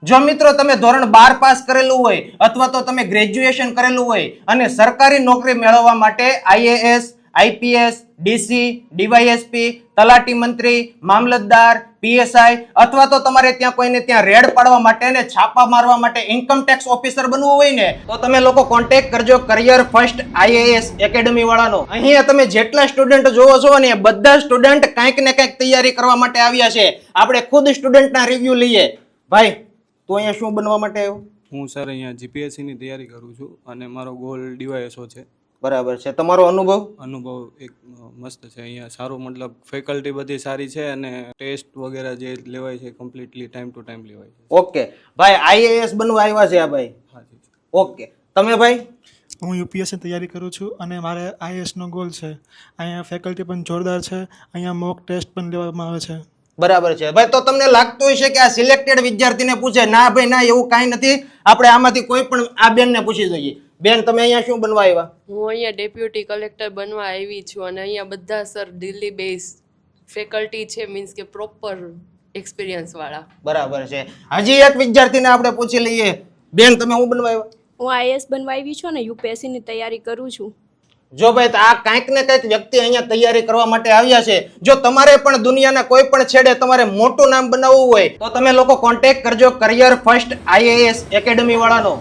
જો મિત્રો તમે ધોરણ 12 પાસ કરેલું હોય અથવા તો તમે ગ્રેજ્યુએશન કરેલું હોય અને સરકારી નોકરી મેળવવા માટે આઈએએસ, આઈપીએસ, ડીસી, ડીવાયએસપી, તલાટી મંત્રી, મામલતદાર, પીએસઆઈ અથવા તો તમારે ત્યાં કોઈને ત્યાં રેડ પાડવા માટે અને છાપા મારવા માટે ઇન્કમ ટેક્સ ઓફિસર બનવું હોય ને તો તમે લોકો કોન્ટેક્ટ કરજો કરિયર ફર્સ્ટ આઈએએસ એકેડમી વાળાનો. અહીંયા તમે જેટલા સ્ટુડન્ટ જોવો છો ને એ બધા સ્ટુડન્ટ કંઈક ને કંઈક તૈયારી કરવા માટે આવ્યા છે. આપણે ખુદ સ્ટુડન્ટના રિવ્યુ લઈએ. ભાઈ તો અહીંયા શું બનવા માટે આવ્યો? હું સર અહીંયા જીપીએસસીની તૈયારી કરું છું અને મારો ગોલ ડીવાયએસઓ છે. બરાબર છે. તમારો અનુભવ એક મસ્ત છે. અહીંયા સારું, મતલબ ફેકલ્ટી બધી સારી છે અને ટેસ્ટ વગેરે જે લેવાય છે કમ્પ્લીટલી ટાઈમ ટુ ટાઈમ લેવાય છે. ઓકે ભાઈ, આઈએએસ બનવા આવ્યા છે આ ભાઈ? હાજી. ઓકે, તમે ભાઈ? હું યુપીએસસી તૈયારી કરું છું અને મારે આઈએએસનો ગોલ છે. અહીંયા ફેકલ્ટી પણ જોરદાર છે, અહીંયા મોક ટેસ્ટ પણ લેવામાં આવે છે. બરાબર છે ભાઈ. તો તમને લાગતું હશે કે આ સિલેક્ટેડ વિદ્યાર્થીને પૂછે? ના ભાઈ ના, એવું કાંઈ નથી. આપણે આમાંથી કોઈ પણ આ બેનને પૂછી જોઈએ. બેન, તમે અહીંયા શું બનવા આવ્યા? હું અહીંયા ડેપ્યુટી કલેક્ટર બનવા આવી છું અને અહીંયા બધા સર દિલ્હી બેઝ ફેકલ્ટી છે, મીન્સ કે પ્રોપર એક્સપિરિયન્સ વાળા. બરાબર છે. હજી એક વિદ્યાર્થીને આપણે પૂછી લઈએ. બેન, તમે શું બનવા આવ્યા? હું આઈએએસ બનવા આવી છું અને યુપીએસસીની તૈયારી કરું છું. જો ભાઈ, આ કાંઈક ને કંઈક વ્યક્તિ અહીંયા તૈયારી કરવા માટે આવ્યા છે. જો તમારે પણ દુનિયાના કોઈ પણ છેડે તમારે મોટું નામ બનાવવું હોય તો તમે લોકો કોન્ટેક્ટ કરજો કરિયર ફર્સ્ટ આઈએએસ એકેડમી વાળાનો.